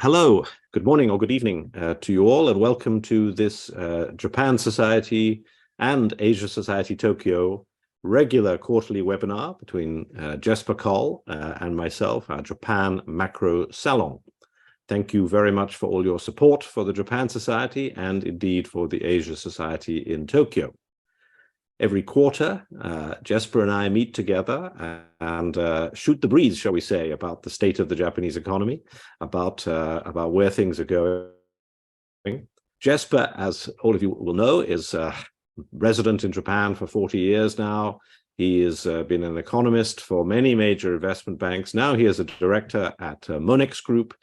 Hello, good morning or good evening to you all, and welcome to this Japan Society and Asia Society Tokyo regular quarterly webinar between Jesper Koll and myself, our Japan Macro Salon. Thank you very much for all your support for the Japan Society and indeed for the Asia Society in Tokyo. Every quarter, Jesper and I meet together and shoot the breeze, shall we say, about the state of the Japanese economy, about where things are going. Jesper, as all of you will know, is resident in Japan for 40 years now. He has been an economist for many major investment banks. Now he is a director at Monex Group,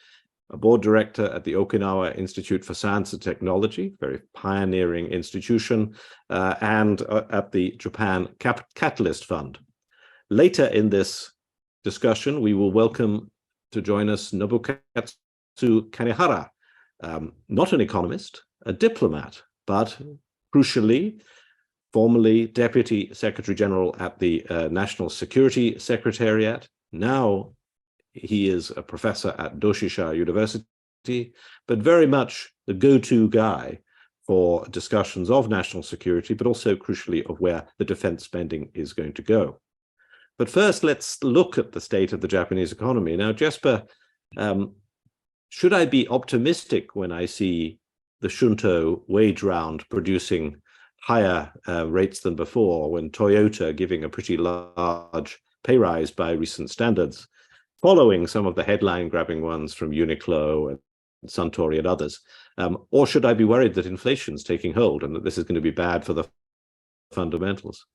a board director at the Okinawa Institute for Science and Technology, very pioneering institution, and at the Japan Catalyst Fund. Later in this discussion, we will welcome to join us Nobukatsu Kanehara, not an economist, a diplomat, but crucially, formerly Deputy Secretary General at the National Security Secretariat, now he is a professor at Doshisha University, but very much the go-to guy for discussions of national security, but also crucially of where the defense spending is going to go. But first, let's look at the state of the Japanese economy. Now, Jesper, should I be optimistic when I see the Shunto wage round producing higher rates than before, when Toyota giving a pretty large pay rise by recent standards, following some of the headline-grabbing ones from Uniqlo and Suntory and others? Or should I be worried that inflation's taking hold and that this is going to be bad for the fundamentals?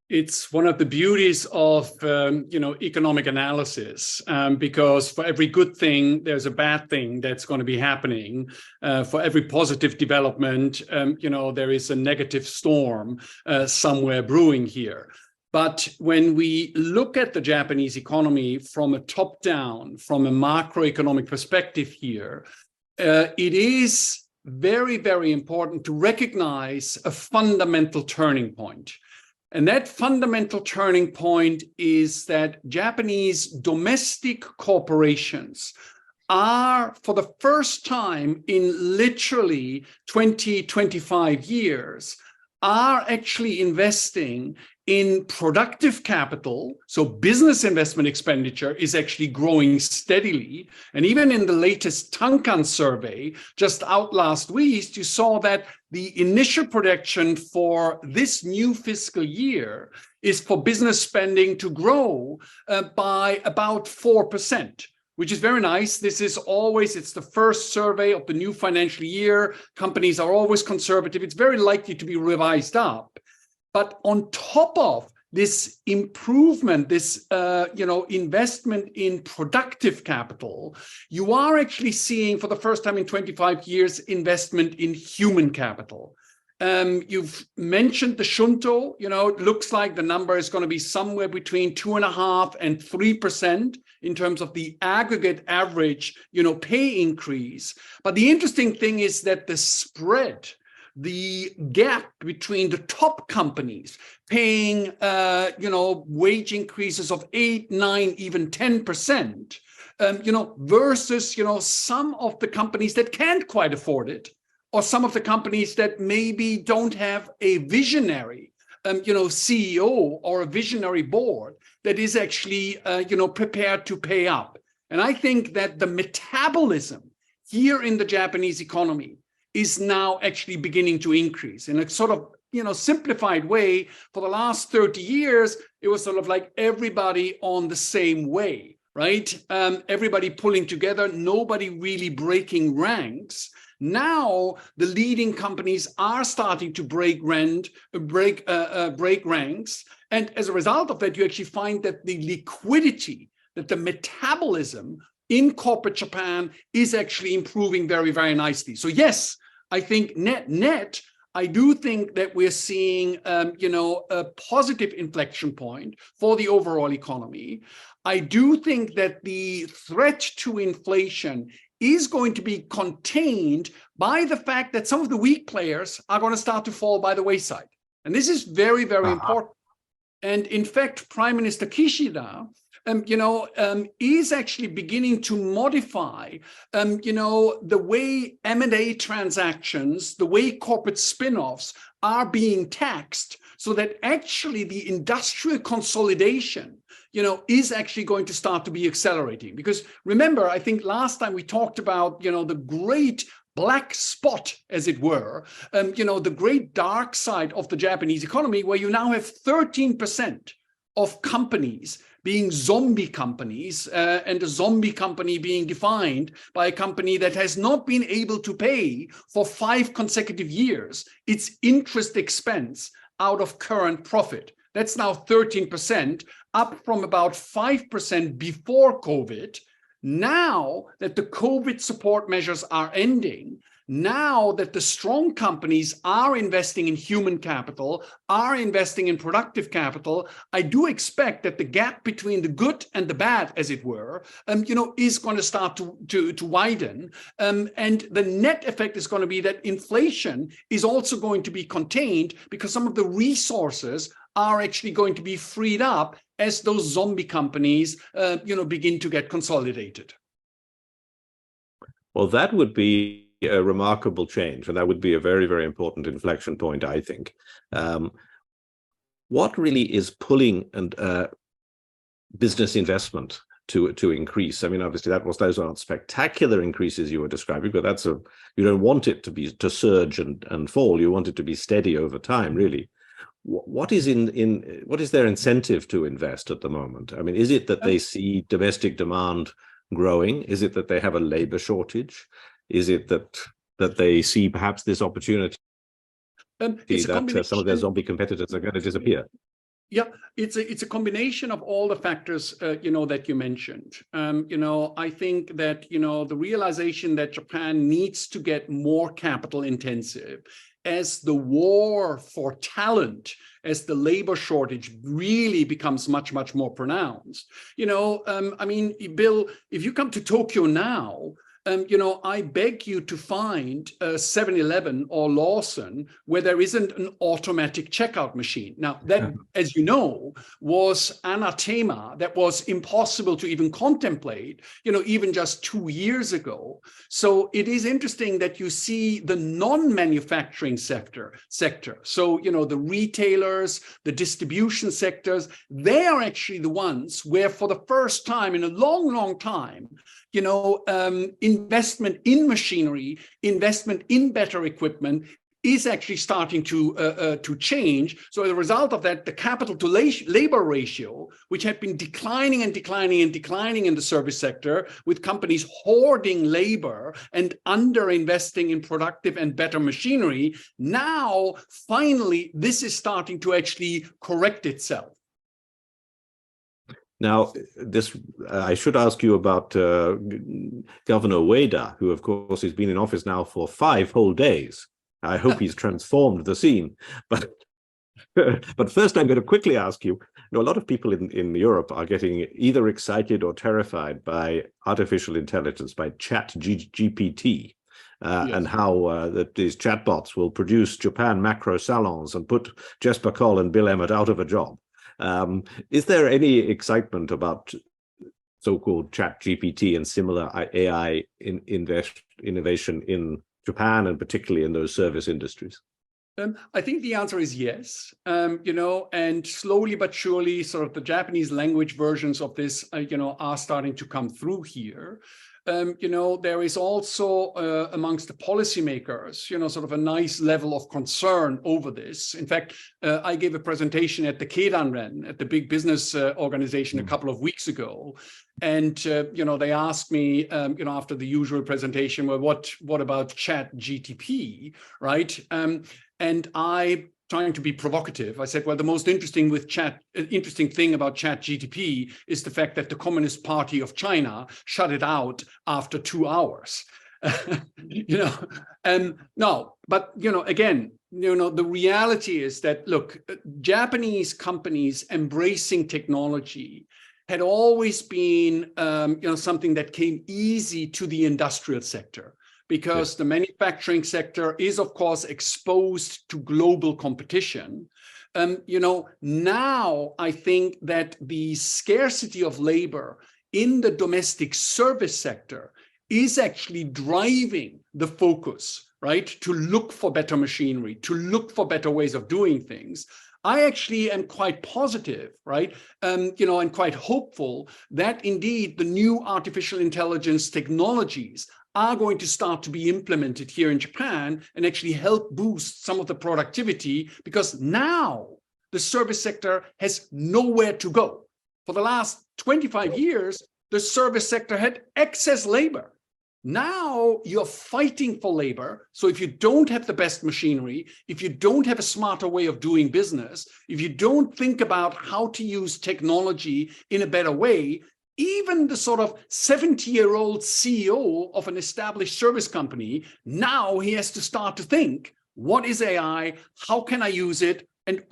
It's one of the beauties of economic analysis, because for every good thing, there's a bad thing that's going to be happening. For every positive development, there is a negative storm somewhere brewing here. But when we look at the Japanese economy from a top-down, from a macroeconomic perspective here, it is very, very important to recognize a fundamental turning point. And that fundamental turning point is that Japanese domestic corporations are, for the first time in literally 20, 25 years, are actually investing in productive capital. So business investment expenditure is actually growing steadily. And even in the latest Tankan survey, just out last week, you saw that the initial projection for this new fiscal year is for business spending to grow by about 4%. Which is very nice. This is always, it's the first survey of the new financial year. Companies are always conservative. It's very likely to be revised up. But on top of this improvement, this investment in productive capital, you are actually seeing for the first time in 25 years investment in human capital. You've mentioned the Shunto. It looks like the number is going to be somewhere between 2.5% and 3% in terms of the aggregate average, pay increase. But the interesting thing is that the spread, the gap between the top companies paying, wage increases of 8, 9, even 10%, versus, some of the companies that can't quite afford it, or some of the companies that maybe don't have a visionary, CEO or a visionary board that is actually, prepared to pay up. And I think that the metabolism here in the Japanese economy is now actually beginning to increase in a sort of, simplified way. For the last 30 years, it was sort of like everybody on the same way, right? Everybody pulling together, nobody really breaking ranks. Now, the leading companies are starting to break ranks. And as a result of that, you actually find that the liquidity, that the metabolism in corporate Japan is actually improving very, very nicely. So yes, I think net, I do think that we're seeing, a positive inflection point for the overall economy. I do think that the threat to inflation is going to be contained by the fact that some of the weak players are going to start to fall by the wayside. And this is very, very important. And in fact, Prime Minister Kishida is actually beginning to modify, the way M&A transactions, the way corporate spin-offs are being taxed, so that actually the industrial consolidation, is actually going to start to be accelerating. Because remember, I think last time we talked about, the great black spot, as it were, the great dark side of the Japanese economy, where you now have 13% of companies being zombie companies, and a zombie company being defined by a company that has not been able to pay for 5 consecutive years its interest expense out of current profit. That's now 13%, up from about 5% before COVID. Now that the COVID support measures are ending, now that the strong companies are investing in human capital, are investing in productive capital, I do expect that the gap between the good and the bad, as it were, is going to start to widen. And the net effect is going to be that inflation is also going to be contained, because some of the resources are actually going to be freed up as those zombie companies, begin to get consolidated. Well, that would be a remarkable change, and that would be a very, very important inflection point, I think. What really is pulling business investment to increase? I mean, obviously, those aren't spectacular increases you were describing, but you don't want it to surge and fall. You want it to be steady over time, really. What is their incentive to invest at the moment? I mean, is it that they see domestic demand growing? Is it that they have a labor shortage? Is it that they see perhaps this opportunity that some of their zombie competitors are going to disappear? Yeah, it's a combination of all the factors, that you mentioned. I think that, the realization that Japan needs to get more capital intensive as the war for talent, as the labor shortage really becomes much, much more pronounced. I mean, Bill, if you come to Tokyo now, I beg you to find a 7-Eleven or Lawson where there isn't an automatic checkout machine. Now, that, as you know, was anathema. That was impossible to even contemplate, even just 2 years ago. So it is interesting that you see the non-manufacturing sector. So, the retailers, the distribution sectors, they are actually the ones where, for the first time in a long, long time, investment in machinery, investment in better equipment is actually starting to change. So as a result of that, the capital to labor ratio, which had been declining and declining and declining in the service sector, with companies hoarding labor and under-investing in productive and better machinery, now finally this is starting to actually correct itself. Now, I should ask you about Governor Ueda, who, of course, has been in office now for 5 whole days. I hope he's transformed the scene. But first, I'm going to quickly ask you, a lot of people in Europe are getting either excited or terrified by artificial intelligence, by ChatGPT, yes, and how that these chatbots will produce Japan macro salons and put Jesper Koll and Bill Emmott out of a job. Is there any excitement about so-called ChatGPT and similar AI innovation in Japan, and particularly in those service industries? I think the answer is yes. And slowly but surely, sort of the Japanese language versions of this, are starting to come through here. There is also amongst the policymakers, sort of a nice level of concern over this. In fact, I gave a presentation at the Keidanren, at the big business organization, a couple of weeks ago. And, they asked me, after the usual presentation, well, what about ChatGPT, right? And I, trying to be provocative, I said, well, the most interesting thing about ChatGPT is the fact that the Communist Party of China shut it out after 2 hours. No, but, again, the reality is that, look, Japanese companies embracing technology had always been, something that came easy to the industrial sector, because the manufacturing sector is, of course, exposed to global competition. Now I think that the scarcity of labor in the domestic service sector is actually driving the focus, right, to look for better machinery, to look for better ways of doing things. I actually am quite positive, right, and quite hopeful that indeed the new artificial intelligence technologies are going to start to be implemented here in Japan and actually help boost some of the productivity, because now the service sector has nowhere to go. For the last 25 years, the service sector had excess labor. Now you're fighting for labor. So if you don't have the best machinery, if you don't have a smarter way of doing business, if you don't think about how to use technology in a better way, even the sort of 70-year-old CEO of an established service company, now he has to start to think, what is AI? How can I use it? And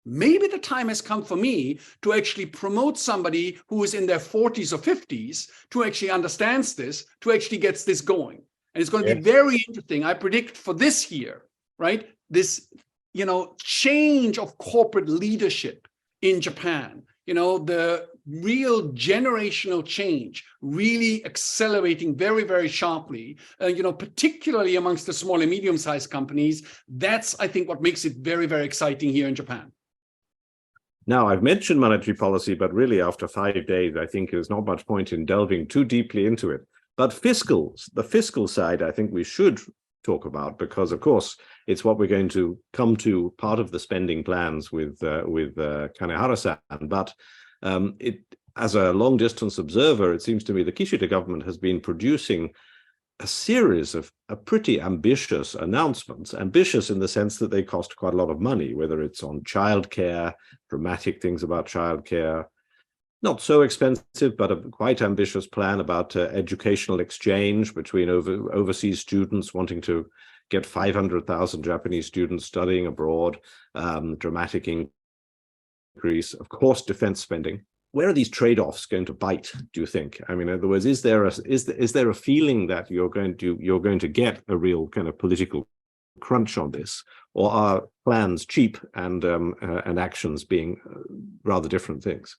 maybe the time has come for me to actually promote somebody who is in their 40s or 50s to actually understands this, to actually gets this going. And it's going to be very interesting. I predict for this year, right, this, change of corporate leadership in Japan, the real generational change really accelerating very, very sharply, particularly amongst the small and medium-sized companies. That's, I think, what makes it very, very exciting here in Japan. Now, I've mentioned monetary policy, but really after 5 days, I think there's not much point in delving too deeply into it. But the fiscal side, I think we should talk about, because, of course, it's what we're going to come to, part of the spending plans with Kanehara-san. But as a long-distance observer, it seems to me the Kishida government has been producing a series of pretty ambitious announcements, ambitious in the sense that they cost quite a lot of money, whether it's on childcare, dramatic things about childcare, not so expensive, but a quite ambitious plan about educational exchange between overseas students, wanting to get 500,000 Japanese students studying abroad, dramatic increase, of course, defense spending. Where are these trade-offs going to bite, do you think? I mean, in other words, is there a feeling that you're going to get a real kind of political crunch on this, or are plans cheap and actions being rather different things?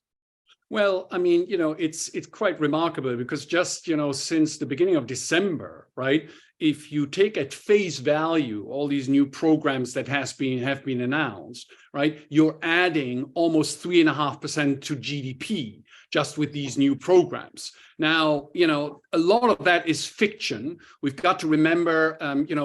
Well, I mean, it's quite remarkable, because just, since the beginning of December, right, if you take at face value all these new programs that have been announced, right, you're adding almost 3.5% to GDP just with these new programs. Now, a lot of that is fiction. We've got to remember,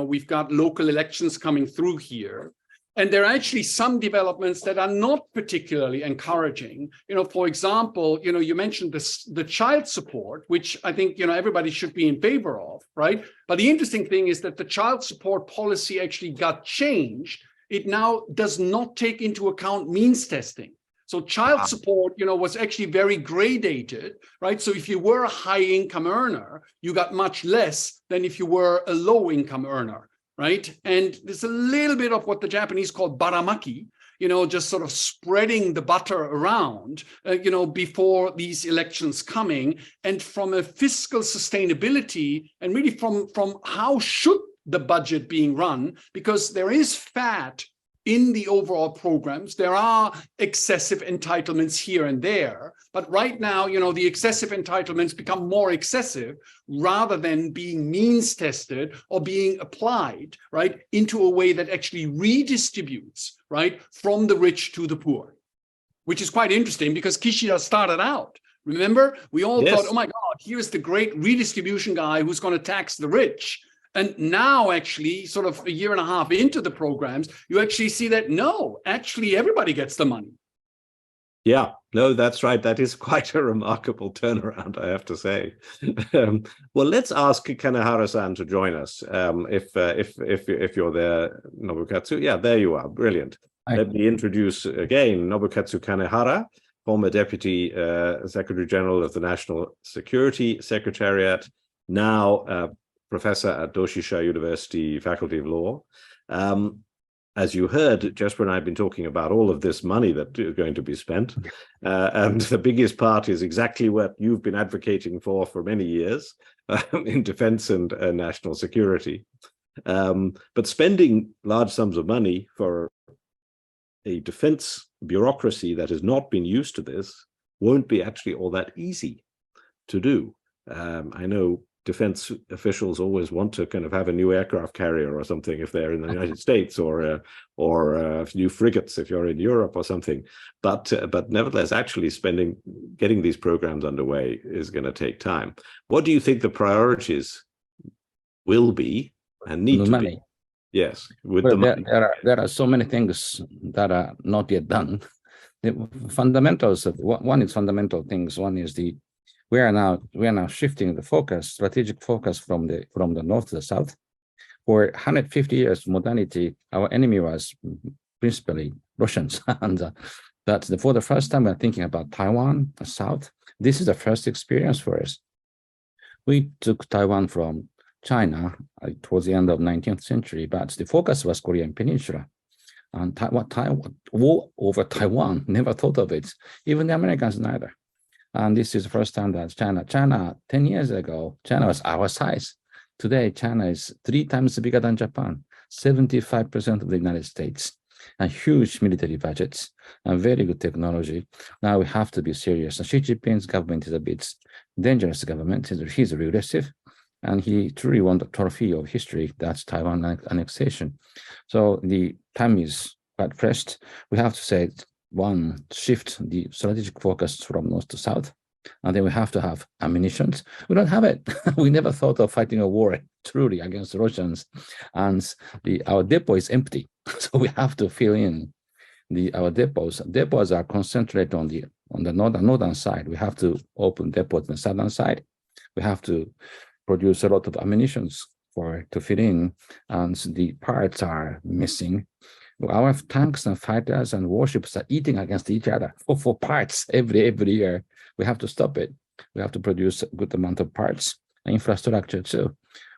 we've got local elections coming through here. And there are actually some developments that are not particularly encouraging. For example, you mentioned the child support, which I think, everybody should be in favor of, right? But the interesting thing is that the child support policy actually got changed. It now does not take into account means testing. So child support, was actually very gradated, right? So if you were a high income earner, you got much less than if you were a low income earner. Right. And there's a little bit of what the Japanese call baramaki, just sort of spreading the butter around, before these elections coming. And from a fiscal sustainability, and really from how should the budget being run, because there is fat in the overall programs. There are excessive entitlements here and there, but right now, the excessive entitlements become more excessive rather than being means tested or being applied, right, into a way that actually redistributes, right, from the rich to the poor, which is quite interesting, because Kishida started out. Remember, we all thought, oh my God, here's the great redistribution guy who's going to tax the rich. And now, actually, sort of a year and a half into the programs, you actually see that, no, actually, everybody gets the money. Yeah, no, that's right. That is quite a remarkable turnaround, I have to say. Well, let's ask Kanehara-san to join us. If you're there, Nobukatsu. Yeah, there you are. Brilliant. Hi. Let me introduce again Nobukatsu Kanehara, former Deputy Secretary General of the National Security Secretariat, now Professor at Doshisha University, Faculty of Law. As you heard, Jesper and I have been talking about all of this money that is going to be spent. And the biggest part is exactly what you've been advocating for many years in defense and national security. But spending large sums of money for a defense bureaucracy that has not been used to this won't be actually all that easy to do. I know defense officials always want to kind of have a new aircraft carrier or something if they're in the United States, or new frigates if you're in Europe or something. But nevertheless, actually getting these programs underway is going to take time. What do you think the priorities will be and need to be? Yes, with the money. There are so many things that are not yet done. The fundamentals of one is fundamental things. One is we are now shifting the focus, strategic focus from the north to the south. For 150 years, modernity, our enemy was principally Russians, and for the first time we're thinking about Taiwan, the south. This is the first experience for us. We took Taiwan from China towards the end of 19th century, but the focus was Korean Peninsula. And war over Taiwan, never thought of it. Even the Americans neither. And this is the first time that China 10 years ago, China was our size. Today, China is 3 times bigger than Japan, 75% of the United States, and huge military budgets and very good technology. Now we have to be serious. And Xi Jinping's government is a bit dangerous government. He's regressive, and he truly won the trophy of history. That's Taiwan annexation. So the time is quite pressed. We have to say, one, shift the strategic focus from north to south, and then we have to have ammunition. We don't have it. We never thought of fighting a war truly against the Russians, and our depot is empty. So we have to fill in our depots. Depots are concentrated on the northern side. We have to open depots on the southern side. We have to produce a lot of ammunition to fill in, and the parts are missing. Our tanks and fighters and warships are eating against each other for parts every year. We have to stop it. We have to produce a good amount of parts and infrastructure too.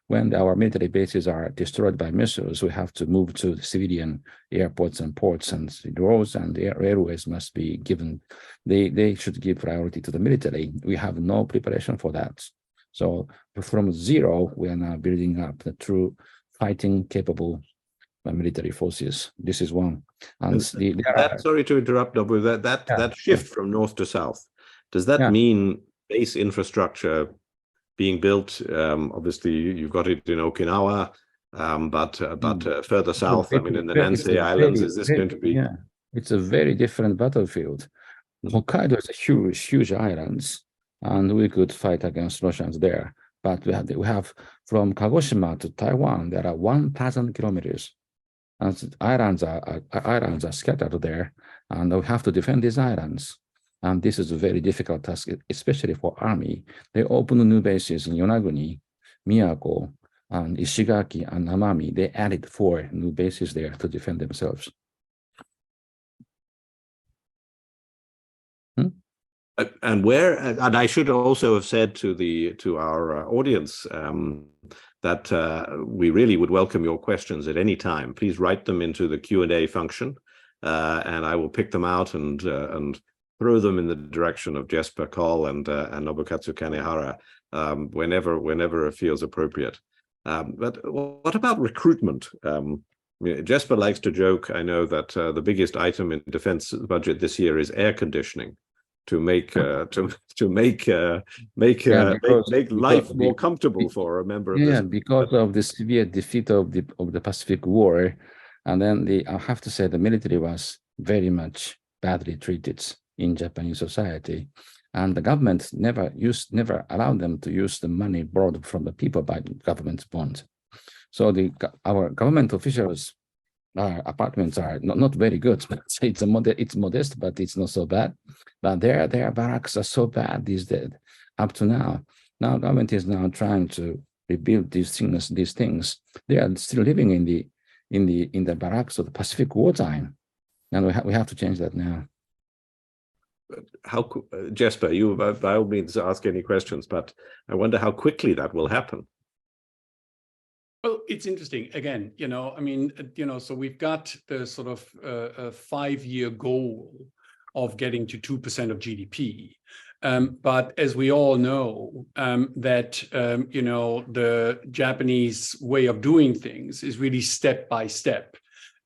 When our military bases are destroyed by missiles, we have to move to the civilian airports and ports, and the roads and the railways must be given. They should give priority to the military. We have no preparation for that. So from zero, we are now building up the true fighting capable military forces. This is one. And sorry to interrupt, Nobu, that shift from north to south, does that mean base infrastructure being built? Obviously, you've got it in Okinawa, but further south, I mean, in the Nansei Islands, is this going to be? Yeah, it's a very different battlefield. Hokkaido is a huge islands, and we could fight against Russians there. But we have from Kagoshima to Taiwan, there are 1,000 kilometers. And islands are scattered there, and we have to defend these islands. And this is a very difficult task, especially for army. They opened new bases in Yonaguni, Miyako, and Ishigaki, and Amami. They added 4 new bases there to defend themselves. And I should also have said to our audience that we really would welcome your questions at any time. Please write them into the Q&A function, and I will pick them out and throw them in the direction of Jesper Koll and Nobukatsu Kanehara whenever it feels appropriate. But what about recruitment? Jesper likes to joke, I know, that the biggest item in defense budget this year is air conditioning, to make life more comfortable for a member of this. Because of the severe defeat of the Pacific War, and then I have to say the military was very much badly treated in Japanese society, and the government never allowed them to use the money borrowed from the people by government bonds. So our government officials' apartments are not very good. It's modest, but it's not so bad. But their barracks are so bad these days up to now. Now government is now trying to rebuild these things. They are still living in the barracks of the Pacific wartime, and we have to change that now. How, Jesper, you by all means ask any questions, but I wonder how quickly that will happen. Well, it's interesting. Again, so we've got the sort of a 5-year goal of getting to 2% of GDP. But as we all know, that, the Japanese way of doing things is really step by step.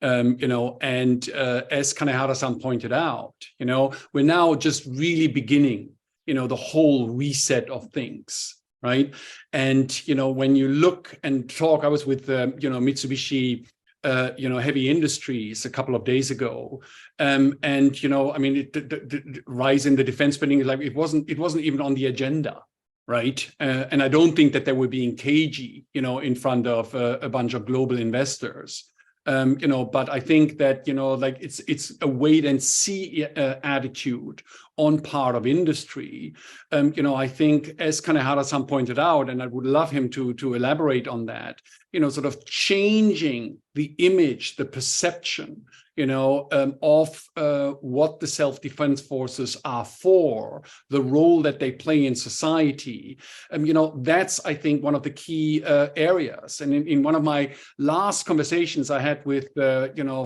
And as Kanehara-san pointed out, we're now just really beginning, the whole reset of things, right? And, when you look and talk, I was with, Mitsubishi, heavy industries a couple of days ago. And, the rise in the defense spending, like it wasn't even on the agenda. Right. And I don't think that they were being cagey, in front of a bunch of global investors. But I think that, it's a wait and see attitude on part of industry. I think, as Kanehara-san pointed out, and I would love him to elaborate on that, sort of changing the image, the perception, of what the self-defense forces are for, the role that they play in society. That's, I think, one of the key areas. And in one of my last conversations I had with,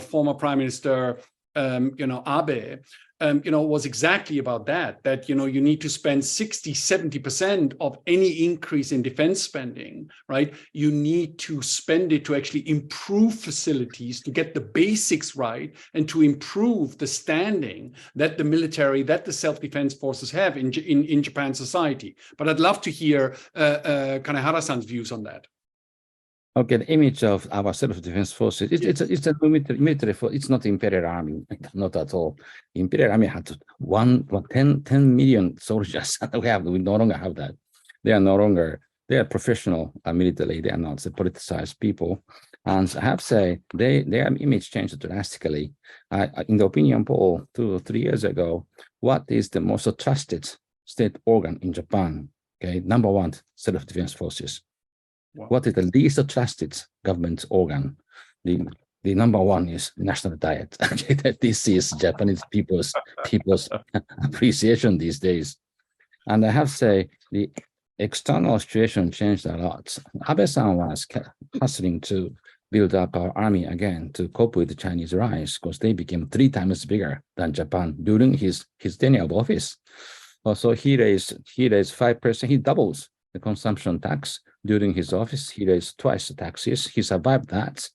former Prime Minister, Abe, was exactly about that, you need to spend 60-70% of any increase in defense spending, right? You need to spend it to actually improve facilities, to get the basics right, and to improve the standing that the military, that the self-defense forces have in Japan society. But I'd love to hear Kanehara-san's views on that. Okay, the image of our self-defense forces, it's a military force. It's not imperial army, not at all. Imperial army had 10 million soldiers. We no longer have that. They are professional military. They are not the politicized people. And I have to say, their image changed drastically. In the opinion poll 2 or 3 years ago, what is the most trusted state organ in Japan? Okay, number one, self-defense forces. Wow. What is the least trusted government organ? The number one is national diet. This is Japanese people's appreciation these days. And I have to say, the external situation changed a lot. Abe-san was hustling to build up our army again to cope with the Chinese rise, because they became 3 times bigger than Japan during his tenure of office. Also, he raised 5%. He doubles the consumption tax during his office. He raised twice the taxes. He survived that.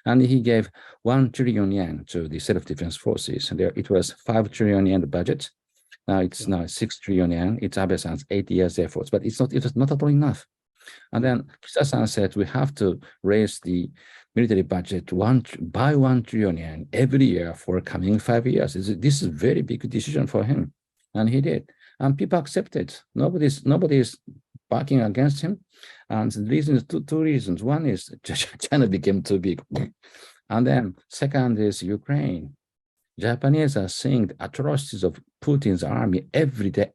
And he gave 1 trillion yen to the self-defense forces. And it was 5 trillion yen budget. Now it's 6 trillion yen. It's Abe-san's 8 years efforts, but it was not at all enough. And then Kishida-san said, we have to raise the military budget by 1 trillion yen every year for coming 5 years. This is a very big decision for him. And he did. And people accepted. Nobody's barking against him. And the reason is two reasons. One is China became too big. And then second is Ukraine. Japanese are seeing the atrocities of Putin's army every day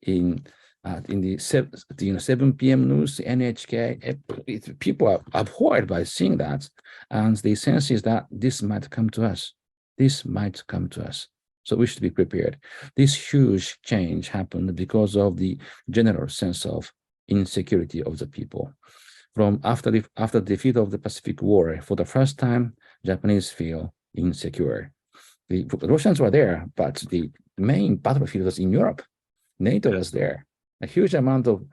in the 7 p.m. news, NHK. People are abhorred by seeing that. And the sense is that this might come to us. So we should be prepared. This huge change happened because of the general sense of insecurity of the people. From after the defeat of the Pacific War, for the first time, Japanese feel insecure. The Russians were there, but the main battlefield was in Europe. NATO was there. A huge amount of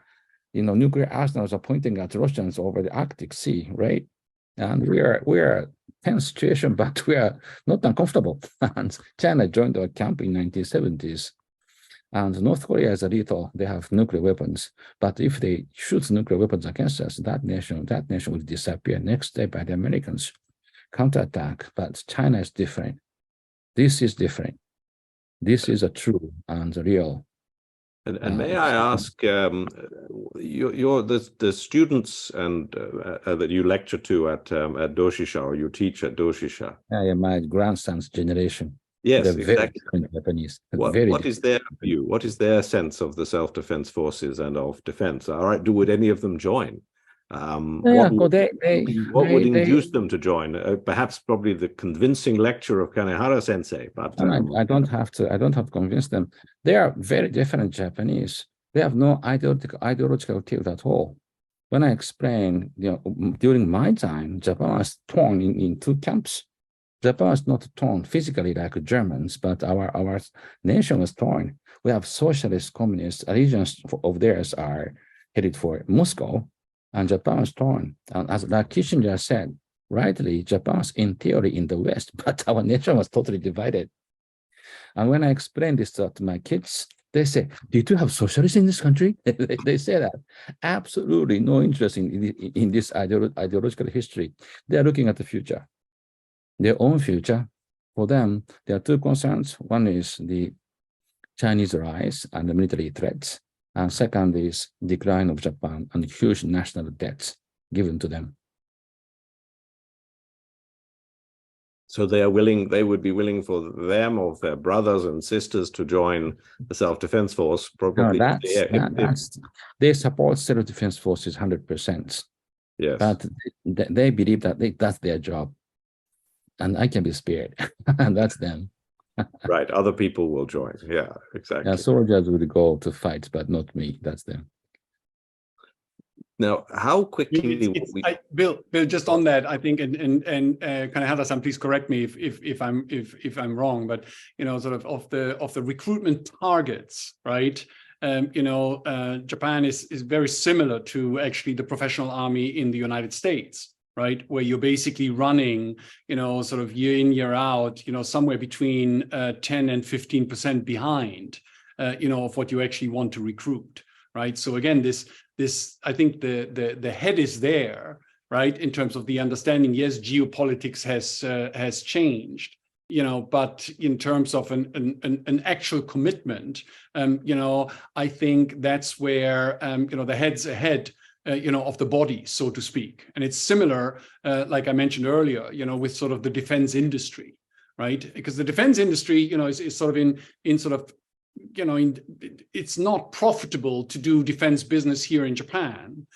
nuclear arsenals are pointing at Russians over the Arctic Sea, right? And we are tense situation, but we are not uncomfortable. And China joined our camp in 1970s. And North Korea is a lethal. They have nuclear weapons. But if they shoot nuclear weapons against us, that nation will disappear next day by the Americans. Counterattack. But China is different. This is different. This is a true and real. And may I ask, the students and that you lecture to at Doshisha, or you teach at Doshisha? Yeah, my grandson's generation. Yes, they're exactly. Very Japanese. What is their view? What is their sense of the self-defense forces and of defense? All right, would any of them join? What would induce them to join? Perhaps probably the convincing lecture of Kanehara Sensei. But I don't have to convince them. They are very different Japanese. They have no ideological tilt at all. When I explain, during my time, Japan was torn in 2 camps. Japan was not torn physically like Germans, but our nation was torn. We have socialist, communist allegiance of theirs are headed for Moscow. And Japan was torn. And as like Kissinger said, rightly, Japan's in theory in the West, but our nation was totally divided. And when I explain this to my kids, they say, "Did you have socialists in this country?" They say that. Absolutely no interest in this ideological history. They are looking at the future, their own future. For them, there are two concerns. One is the Chinese rise and the military threats. And second is decline of Japan and huge national debts given to them. So they would be willing for them or their brothers and sisters to join the self-defense force, probably. No, they support self-defense forces 100%. Yes. But they believe that that's their job. And I can be spared. And that's them. Right. Other people will join. Yeah, exactly. Yeah, soldiers will go to fight, but not me. That's them. Now, how quickly Bill, just on that, I think, and Kanehara-san, please correct me if I'm wrong, but sort of the recruitment targets, right? Japan is very similar to actually the professional army in the United States, right? Where you're basically running, sort of year in, year out, somewhere between 10 and 15% behind, of what you actually want to recruit, right? So again, this I think the head is there, right? In terms of the understanding, yes, geopolitics has changed, but in terms of an actual commitment, I think that's where the head's ahead, of the body, so to speak. And it's similar, like I mentioned earlier, with sort of the defense industry, right? Because the defense industry, is sort of in sort of, it's not profitable to do defense business here in Japan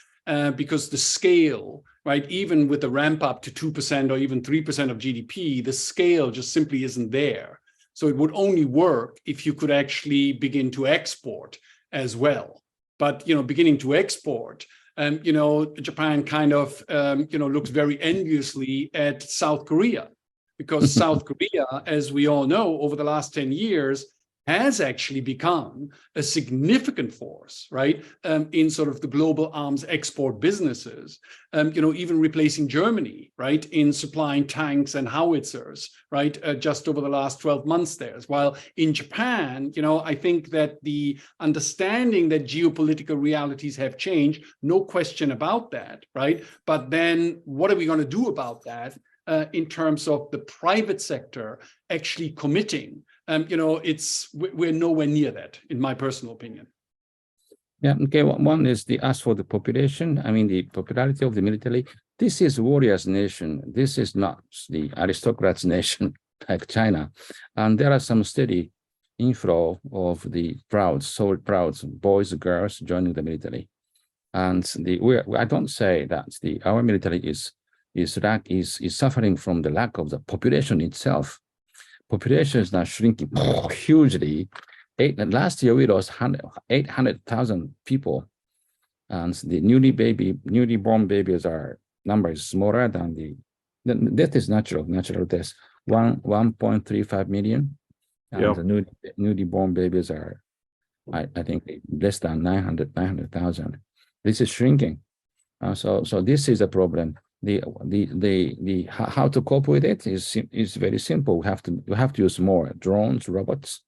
because the scale, right, even with the ramp up to 2% or even 3% of GDP, the scale just simply isn't there. So it would only work if you could actually begin to export as well. But, beginning to export, Japan kind of, looks very enviously at South Korea, because South Korea, as we all know, over the last 10 years, has actually become a significant force, right, in sort of the global arms export businesses, even replacing Germany, right, in supplying tanks and howitzers, right, just over the last 12 months there. While in Japan, I think that the understanding that geopolitical realities have changed, no question about that, right? But then what are we going to do about that in terms of the private sector actually committing? We're nowhere near that, in my personal opinion. Yeah, okay, one is as for the population, I mean, the popularity of the military. This is warriors' nation. This is not the aristocrats' nation like China. And there are some steady inflow of the so proud boys and girls joining the military. And I don't say that our military is suffering from the lack of the population itself. Population is now shrinking hugely. Last year we lost 800,000 people, and the newly born babies number is smaller than the death is natural death 1.35 million, and yep. The newly born babies are I think less than 900,000. This is shrinking, so this is a problem. How to cope with it is very simple. We have to use more drones, robots,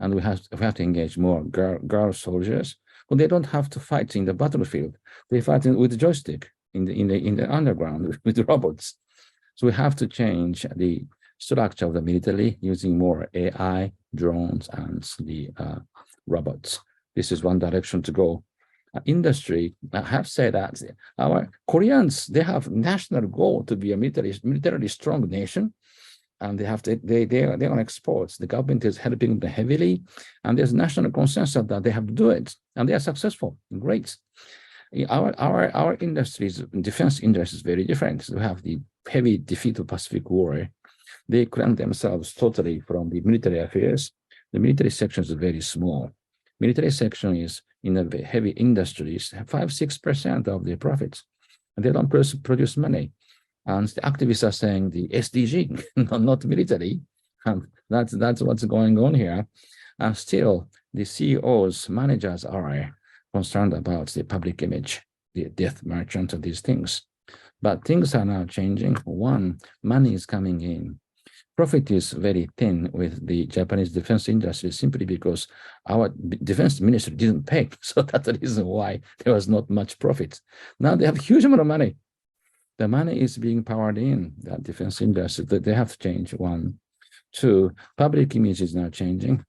and we have to engage more girl soldiers. But they don't have to fight in the battlefield. They fight with the joystick in the underground with the robots. So we have to change the structure of the military using more AI, drones, and the robots. This is one direction to go. Industry, I have said that our Koreans, they have national goal to be a militarily strong nation, and they're on exports. The government is helping them heavily, and there's national consensus that they have to do it, and they are successful. Great. Our industries, defense industry is very different. We have the heavy defeat of Pacific War. They cleanse themselves totally from the military affairs. The military section is very small. Military section is in the heavy industries, 5-6% of their profits, and they don't produce money. And the activists are saying the SDG, not military, and that's what's going on here. And still, the CEOs, managers are concerned about the public image, the death merchant, and these things. But things are now changing. One, money is coming in. Profit is very thin with the Japanese defense industry simply because our defense ministry didn't pay. So that's the reason why there was not much profit. Now they have a huge amount of money. The money is being powered in that defense industry. They have to change. One. Two, public image is now changing.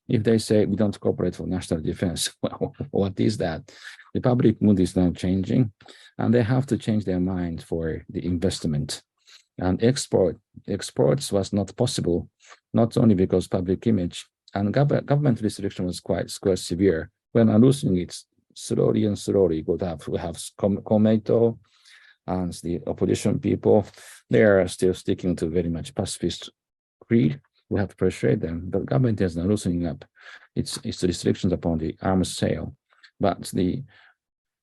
If they say we don't cooperate for national defense, well, what is that? The public mood is now changing, and they have to change their mind for the investment. And exports was not possible, not only because public image and government restriction was quite severe. When I'm losing it slowly and slowly, we have Komeito and the opposition people. They are still sticking to very much pacifist creed. We have to persuade them, but government is now loosening up its restrictions upon the arms sale. But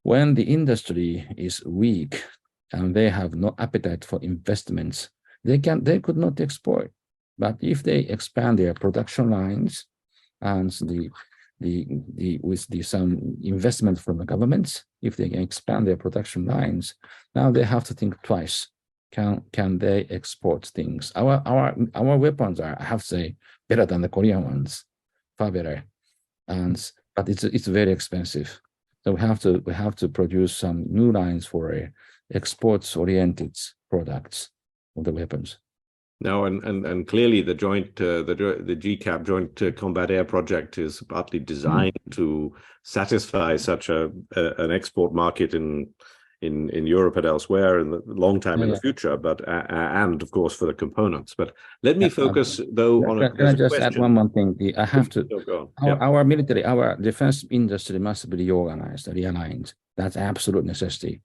when the industry is weak and they have no appetite for investments, they could not export. But if they expand their production lines and with some investment from the governments, if they can expand their production lines, now they have to think twice. Can they export things? Our weapons are, I have to say, better than the Korean ones, far better, but it's very expensive. So we have to produce some new lines for exports-oriented products of the weapons. Now, and clearly the GCAP Joint Combat Air Project is partly designed to satisfy such an export market in Europe and elsewhere in the long time in the future, but and of course for the components. But let me focus though on. Can I just add one more thing? I have to. Our military, our defense industry must be reorganized, realigned. That's absolute necessity.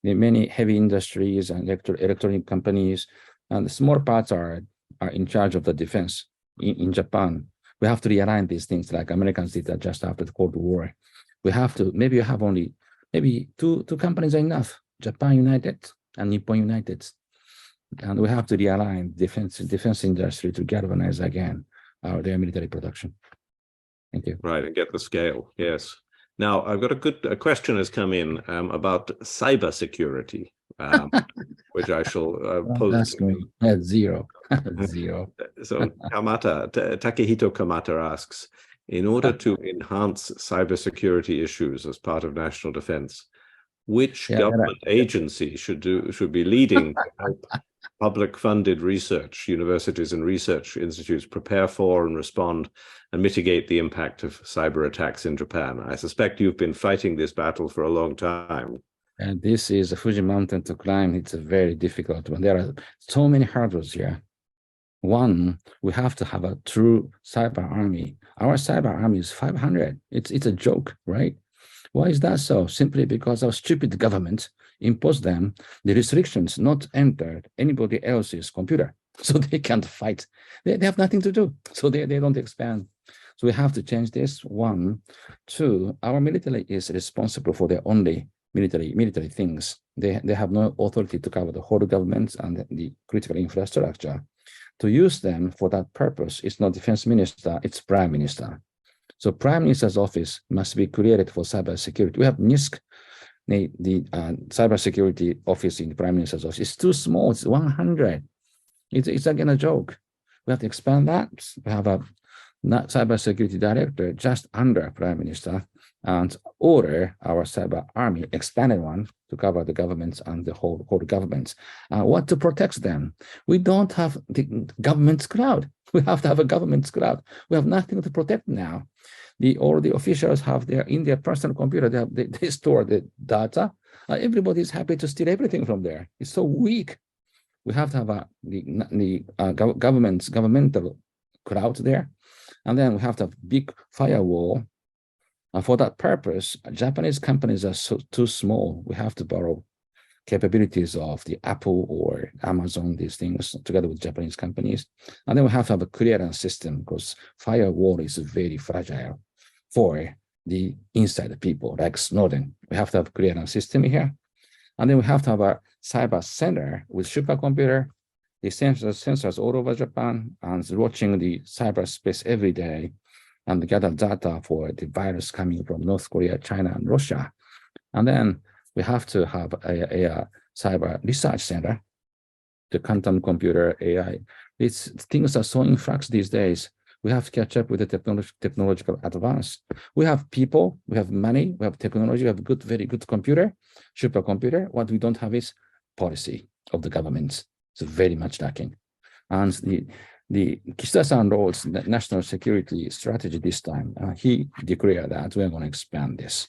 The many heavy industries and electronic companies and the small parts are in charge of the defense. In Japan, we have to realign these things like Americans did that just after the Cold War. We have to. Maybe you have only. Maybe two companies are enough, Japan United and Nippon United. And we have to realign defense industry to galvanize again their military production. Thank you. Right, and get the scale, yes. Now, I've got a question has come in about cybersecurity, which I shall pose. That's going at zero. Zero. So Takehito Kamata asks, in order to enhance cybersecurity issues as part of national defense, which government agency should be leading to help public-funded research, universities and research institutes prepare for and respond and mitigate the impact of cyber attacks in Japan? I suspect you've been fighting this battle for a long time. And this is a Fuji mountain to climb. It's a very difficult one. There are so many hurdles here. One, we have to have a true cyber army. Our cyber army is 500. It's a joke, right? Why is that so? Simply because our stupid government imposed them the restrictions not enter anybody else's computer. So they can't fight. They have nothing to do. So they don't expand. So we have to change this. One. Two, our military is responsible for their only military things. They have no authority to cover the whole government and the critical infrastructure. To use them for that purpose, it's not defense minister, it's prime minister. So prime minister's office must be created for cybersecurity. We have NISC, the cybersecurity office in the prime minister's office. It's too small, it's 100. It's again a joke. We have to expand that. We have a cybersecurity director just under prime minister and order our cyber army, expanded one, to cover the governments and the whole governments. What to protect them? We don't have the government's cloud. We have to have a government's cloud. We have nothing to protect now. All the officials have in their personal computer, they store the data. Everybody is happy to steal everything from there. It's so weak. We have to have the governmental cloud there. And then we have to have big firewall. For that purpose, Japanese companies are too small. We have to borrow capabilities of the Apple or Amazon, these things, together with Japanese companies. And then we have to have a clearance system because firewall is very fragile for the inside people, like Snowden. We have to have a clearance system here. And then we have to have a cyber center with supercomputer, the sensors all over Japan, and watching the cyberspace every day, and gather data for the virus coming from North Korea, China, and Russia. And then We have to have a cyber research center, the quantum computer, AI. Things are so in flux these days. We have to catch up with the technological advance. We have people, we have money, we have technology, we have very good computer, supercomputer. What we don't have is policy of the governments. It's very much lacking. And the Kishida-san wrote the national security strategy this time. He declared that we're going to expand this.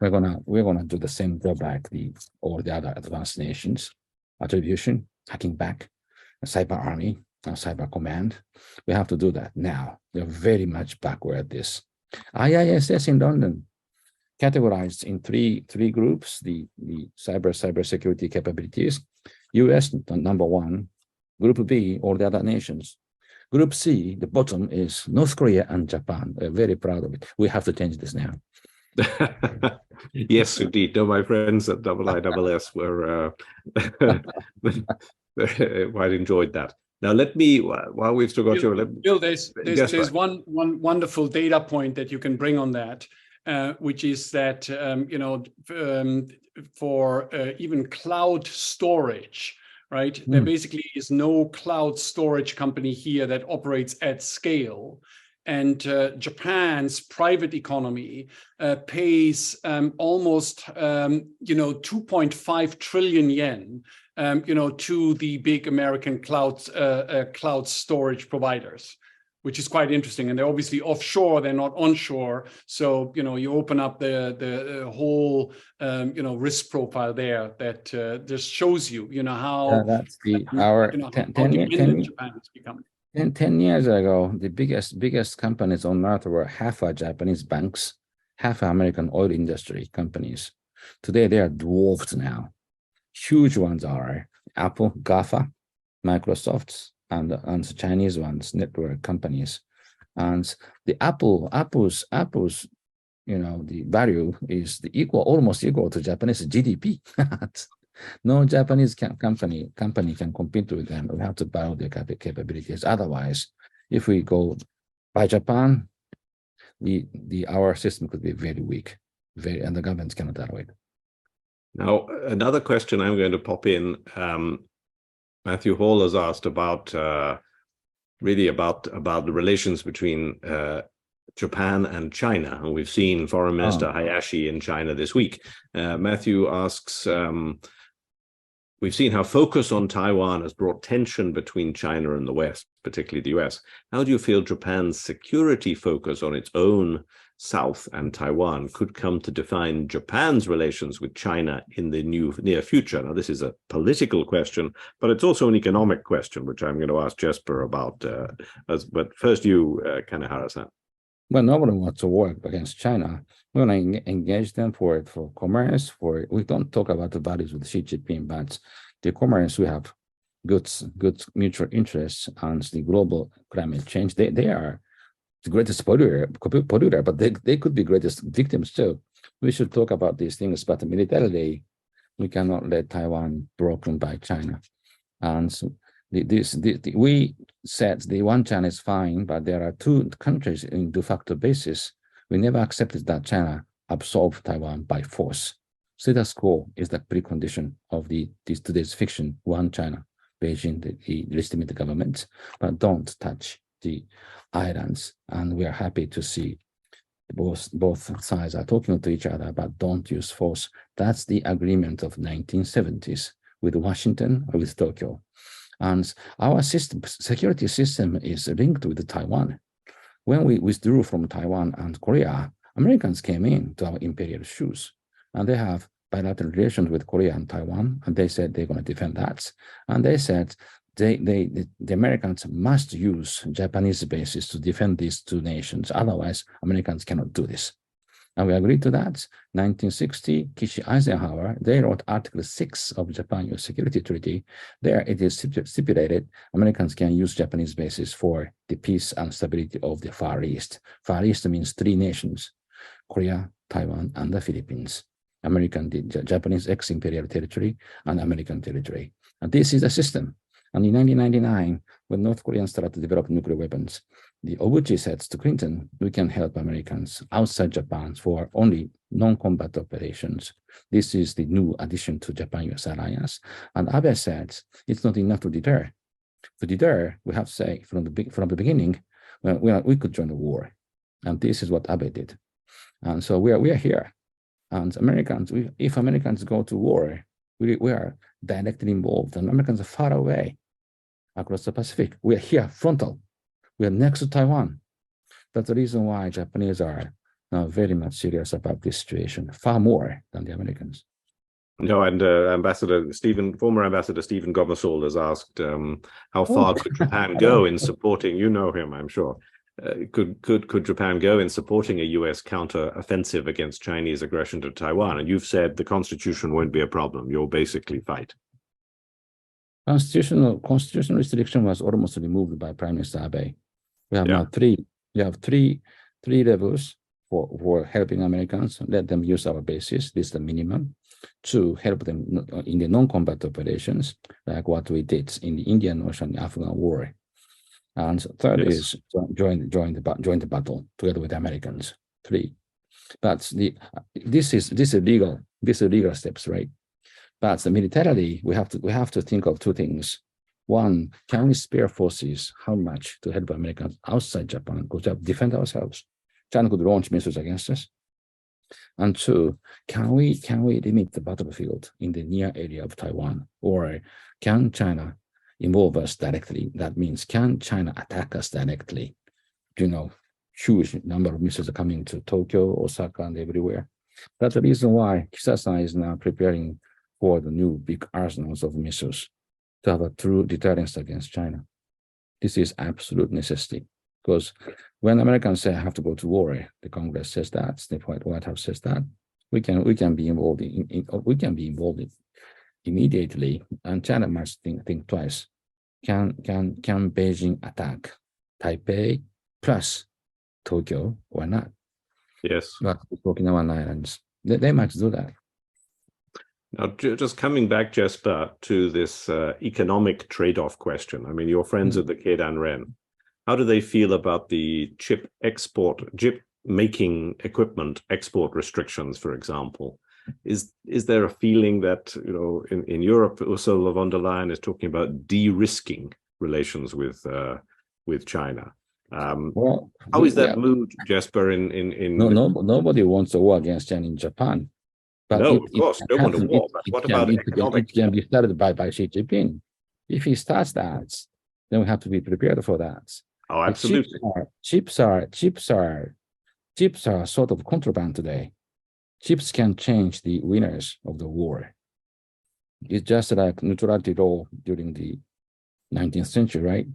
We're gonna do the same job like all the other advanced nations, attribution, hacking back, cyber army, cyber command. We have to do that now. We're very much backward at this. IISS in London categorized in three groups, the cyber security capabilities. US number 1, Group B, all the other nations. Group C, the bottom is North Korea and Japan. We're very proud of it. We have to change this now. Yes, indeed. No, my friends at IISS were quite enjoyed that. Now, let me, while we've still got you, Bill, there's one wonderful data point that you can bring on that, which is that for even cloud storage, right? There basically is no cloud storage company here that operates at scale. And Japan's private economy pays almost 2.5 trillion yen, to the big American cloud storage providers, which is quite interesting. And they're obviously offshore; they're not onshore. So you open up the whole risk profile there that just shows you how that's our 10 years Japan has become. 10 years ago, the biggest companies on earth were half are Japanese banks, half are American oil industry companies. Today, they are dwarfed now. Huge ones are Apple, GAFA, Microsoft, and the Chinese ones, network companies. And the Apple's the value is almost equal to Japanese GDP. No Japanese company can compete with them. We have to borrow their capabilities. Otherwise, if we go by Japan, our system could be very weak, and the governments cannot allow it. Now, another question I'm going to pop in. Matthew Hall has asked about really about the relations between Japan and China, and we've seen Foreign Minister Hayashi in China this week. Matthew asks. We've seen how focus on Taiwan has brought tension between China and the West, particularly the US. How do you feel Japan's security focus on its own South and Taiwan could come to define Japan's relations with China in the near future? Now, this is a political question, but it's also an economic question, which I'm going to ask Jesper about. But first you, Kanehara-san. Well, nobody wants to work against China. We're going to engage them for commerce. We don't talk about the values with Xi Jinping, but the commerce, we have good mutual interests on the global climate change. They are the greatest polluter, but they could be greatest victims too. We should talk about these things, but militarily, we cannot let Taiwan broken by China. And so we said the one China is fine, but there are two countries in de facto basis. We never accepted that China absorbed Taiwan by force. Status quo is the precondition of today's fiction, one China, Beijing, the legitimate government, but don't touch the islands. And we are happy to see both sides are talking to each other, but don't use force. That's the agreement of 1970s with Washington or with Tokyo. And our security system is linked with Taiwan. When we withdrew from Taiwan and Korea, Americans came in to our imperial shoes, and they have bilateral relations with Korea and Taiwan, and they said they're going to defend that. And they said the Americans must use Japanese bases to defend these two nations. Otherwise, Americans cannot do this. And we agreed to that. 1960, Kishi Eisenhower, they wrote Article 6 of Japan U.S. Security Treaty. There it is stipulated Americans can use Japanese bases for the peace and stability of the Far East. Far East means three nations, Korea, Taiwan, and the Philippines. Japanese ex-imperial territory and American territory. And this is the system. And in 1999, when North Korea started to develop nuclear weapons, the Oguchi said to Clinton, we can help Americans outside Japan for only non-combat operations. This is the new addition to Japan-US alliance. And Abe said, it's not enough to deter. To deter, we have to say from the beginning, we could join the war. And this is what Abe did. And so we are here. And Americans, if Americans go to war, we are directly involved. And Americans are far away across the Pacific. We are here, frontal. We are next to Taiwan. That's the reason why Japanese are now very much serious about this situation, far more than the Americans. No, and former Ambassador Stephen Gomersall has asked how far could Japan go in supporting, you know him, I'm sure, could Japan go in supporting a US counter-offensive against Chinese aggression to Taiwan? And you've said the constitution won't be a problem. You'll basically fight. Constitutional restriction was almost removed by Prime Minister Abe. We have now three levels for helping Americans. Let them use our bases. This is the minimum. To help them in the non-combat operations, like what we did in the Indian Ocean Afghan War. And third is join the battle together with the Americans. 3. But this is legal steps, right? But militarily, we have to think of 2 things. 1, can we spare forces? How much to help Americans outside Japan? Because we have to defend ourselves. China could launch missiles against us. And 2, can we limit the battlefield in the near area of Taiwan? Or can China involve us directly? That means, can China attack us directly? You know, huge number of missiles are coming to Tokyo, Osaka, and everywhere. That's the reason why Kizai is now preparing for the new big arsenals of missiles to have a true deterrence against China. This is absolute necessity. Because when Americans say I have to go to war, the Congress says that, the White House says that, we can be involved immediately, and China must think twice. Can Beijing attack Taipei plus Tokyo or not? Yes. But Okinawa Islands, they might do that. Now, just coming back, Jesper, to this economic trade-off question. I mean, your friends at the Keidan Ren, how do they feel about the chip making equipment export restrictions, for example? Is there a feeling that, you know, in Europe, Ursula von der Leyen is talking about de-risking relations with China? Well, how is that mood, Jesper? Nobody wants a war against China in Japan. But no, of course, no one want a war. But what about economic? It can be started by Xi Jinping. If he starts that, then we have to be prepared for that. Oh, absolutely. Chips are sort of contraband today. Chips can change the winners of the war. It's just like neutrality law during the 19th century, right?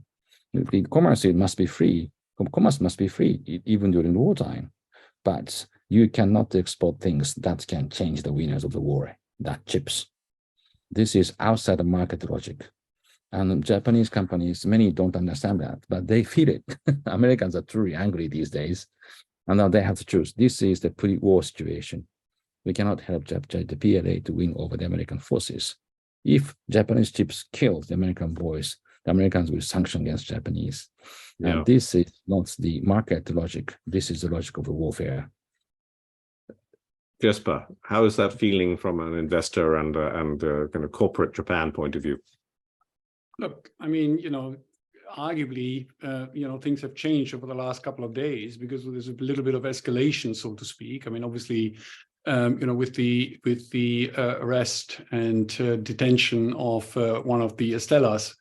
The commerce must be free. Commerce must be free even during wartime. But you cannot export things that can change the winners of the war, that chips. This is outside the market logic. And Japanese companies, many don't understand that, but they feel it. Americans are truly angry these days. And now they have to choose. This is the pre-war situation. We cannot help the PLA to win over the American forces. If Japanese chips kill the American boys, the Americans will sanction against Japanese. Yeah. And this is not the market logic. This is the logic of the warfare. Jesper, how is that feeling from an investor and kind of corporate Japan point of view? Look, I mean, you know, arguably, you know, things have changed over the last couple of days because there's a little bit of escalation, so to speak. I mean, obviously, you know, with the arrest and detention of one of the Estelas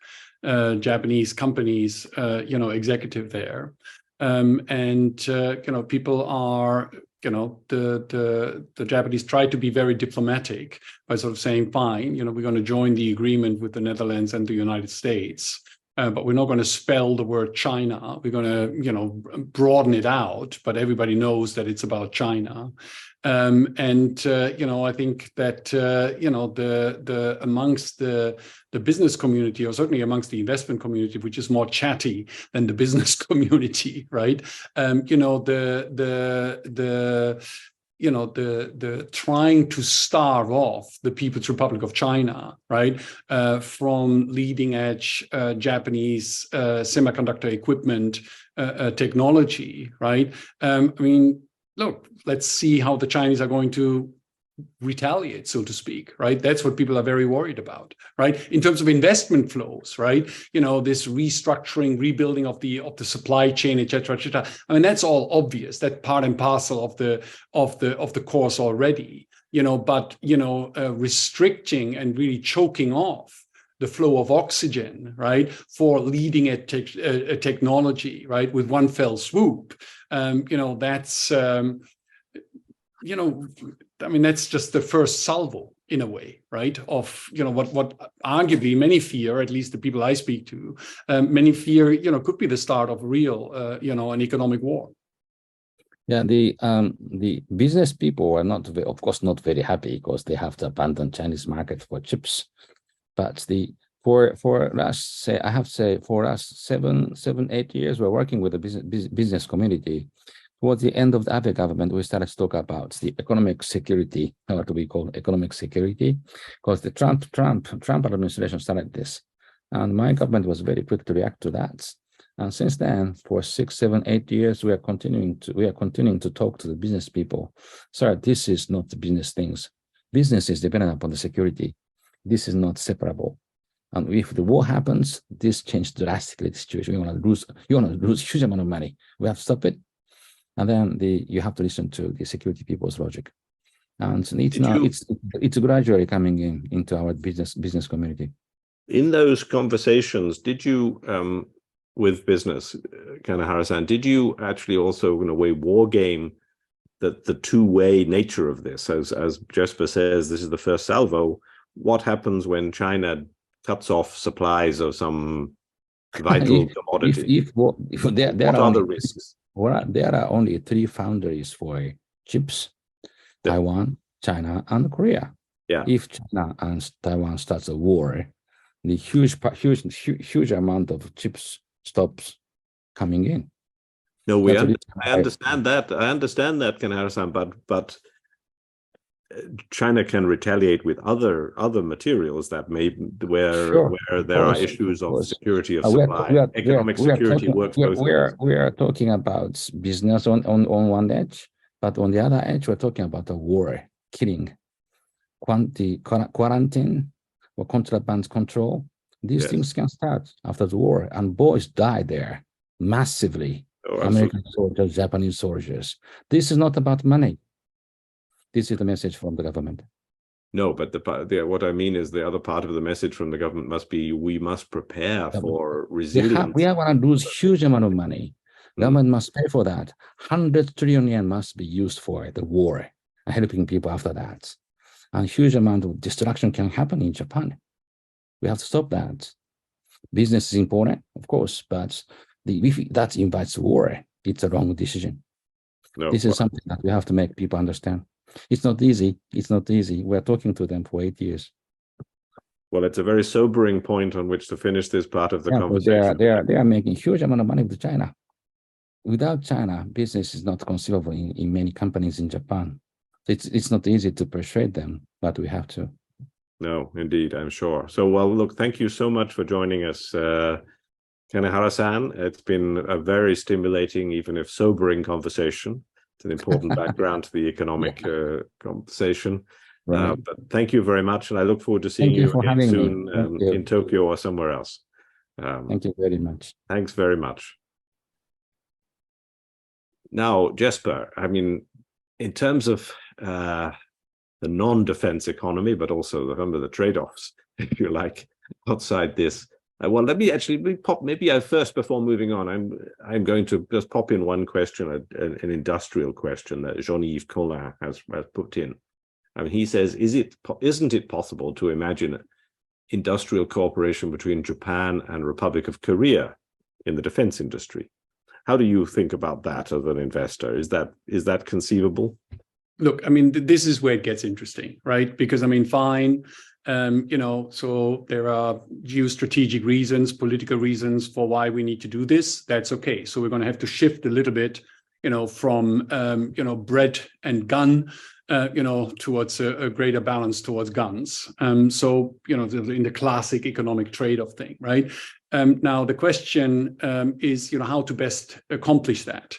Japanese companies, you know, executive there, and you know, people are. You know, the Japanese tried to be very diplomatic by sort of saying, fine, you know, we're going to join the agreement with the Netherlands and the United States, but we're not going to spell the word China. We're going to, you know, broaden it out, but everybody knows that it's about China. You know, I think that, you know, amongst the business community, or certainly amongst the investment community, which is more chatty than the business community, right? You know, the trying to starve off the People's Republic of China, right, from leading edge Japanese semiconductor equipment technology, right? I mean, look, let's see how the Chinese are going to retaliate, so to speak, right? That's what people are very worried about, right? In terms of investment flows, right? This restructuring, rebuilding of the supply chain, et cetera, et cetera. I mean, that's all obvious. That's part and parcel of the course already, but restricting and really choking off the flow of oxygen, right, for leading edge technology, right, with one fell swoop, that's I mean, that's just the first salvo in a way, right? Of, what arguably many fear, at least the people I speak to, many fear, could be the start of real, an economic war. Yeah, the business people are not, of course, not very happy because they have to abandon Chinese market for chips. But for us, say, I have to say, for us, 8 years, we're working with the business community. Towards the end of the Abe government, we started to talk about the economic security, what we call economic security, because the Trump administration started this. And my government was very quick to react to that. And since then, for 6, 7, 8 years, we are continuing to talk to the business people. Sir, this is not the business things. Business is dependent upon the security. This is not separable. And if the war happens, this changes drastically the situation. You want to lose huge amount of money. We have to stop it. And then you have to listen to the security people's logic. And it's gradually coming into our business community. In those conversations, did you, with business, Kanehara-san, did you actually also, in a way, war game the two-way nature of this? As Jesper says, this is the first salvo. What happens when China cuts off supplies of some vital commodity? What are the risks? Well, there are only 3 foundries for chips: Taiwan, China, and Korea. Yeah. If China and Taiwan starts a war, the huge amount of chips stops coming in. No, I understand that. I understand that, Kanehara-san, but China can retaliate with other materials that may where there are issues of security of supply. Economic security works both ways. We are talking about business on one edge, but on the other edge, we're talking about the war, killing, quarantine, or contraband control. These things can start after the war, and boys die there massively. American soldiers, Japanese soldiers. This is not about money. This is the message from the government. No, but what I mean is the other part of the message from the government must be we must prepare for resilience. We are going to lose huge amount of money. Government must pay for that. 100 trillion yen must be used for the war and helping people after that. And huge amount of destruction can happen in Japan. We have to stop that. Business is important, of course, but if that invites war, it's a wrong decision. No, this is something that we have to make people understand. It's not easy. It's not easy. We're talking to them for 8 years. Well, it's a very sobering point on which to finish this part of the conversation. They are making huge amount of money with China. Without China, business is not conceivable in many companies in Japan. It's not easy to persuade them, but we have to. No, indeed, I'm sure. So, well, look, thank you so much for joining us, Kanehara-san. It's been a very stimulating, even if sobering conversation. It's an important background to the economic conversation. Right. But thank you very much, and I look forward to seeing you again soon in Tokyo or somewhere else. Thank you very much. Thanks very much. Now, Jesper, I mean, in terms of the non-defense economy, but also remember the trade-offs, if you like, outside this. Well, let me pop. Maybe first, before moving on, I'm going to just pop in one question, an industrial question that Jean-Yves Collin has put in. I mean, he says, isn't it possible to imagine industrial cooperation between Japan and Republic of Korea in the defense industry? How do you think about that as an investor? Is that conceivable? Look, I mean, this is where it gets interesting, right? Because I mean, fine. So there are geostrategic reasons, political reasons for why we need to do this. That's okay. So we're going to have to shift a little bit, from bread and gun, towards a greater balance towards guns. So, in the classic economic trade-off thing, right? Now, the question is, how to best accomplish that.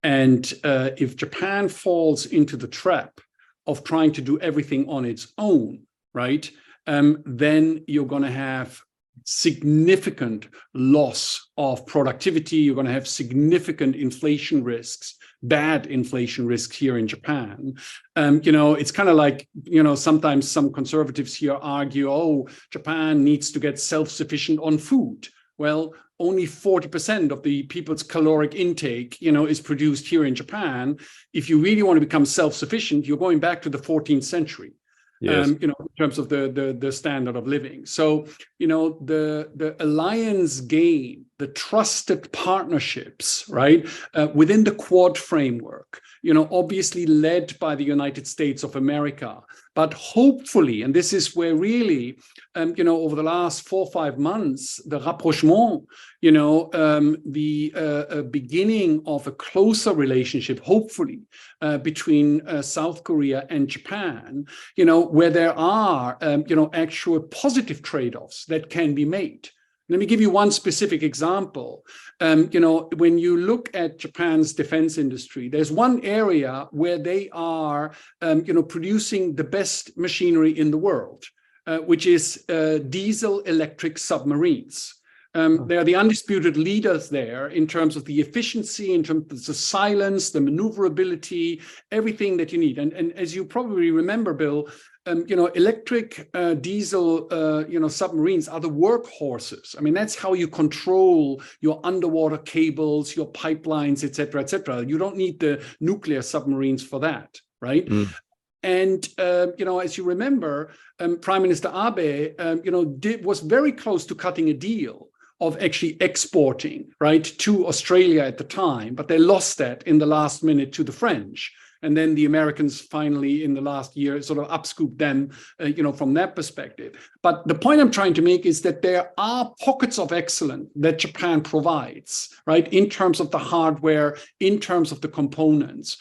And if Japan falls into the trap of trying to do everything on its own, right, then you're going to have significant loss of productivity. You're going to have significant inflation risks, bad inflation risks here in Japan. It's kind of like, sometimes some conservatives here argue, oh, Japan needs to get self-sufficient on food. Well, only 40% of the people's caloric intake, is produced here in Japan. If you really want to become self-sufficient, you're going back to the 14th century. Yes. In terms of the standard of living. So, the alliance game, the trusted partnerships, right, within the Quad framework, obviously led by the United States of America, but hopefully, and this is where really, over the last 4 or 5 months, the rapprochement, the beginning of a closer relationship, hopefully, between South Korea and Japan, where there are, actual positive trade-offs that can be made. Let me give you one specific example. When you look at Japan's defense industry, there's one area where they are, producing the best machinery in the world, which is diesel-electric submarines. They are the undisputed leaders there in terms of the efficiency, in terms of the silence, the maneuverability, everything that you need. And as you probably remember, Bill, electric diesel, submarines are the workhorses. I mean, that's how you control your underwater cables, your pipelines, et cetera, et cetera. You don't need the nuclear submarines for that, right? Mm. And, as you remember, Prime Minister Abe, was very close to cutting a deal of actually exporting, right, to Australia at the time, but they lost that in the last minute to the French. And then the Americans finally, in the last year, sort of upscooped them, from that perspective. But the point I'm trying to make is that there are pockets of excellence that Japan provides, right, in terms of the hardware, in terms of the components.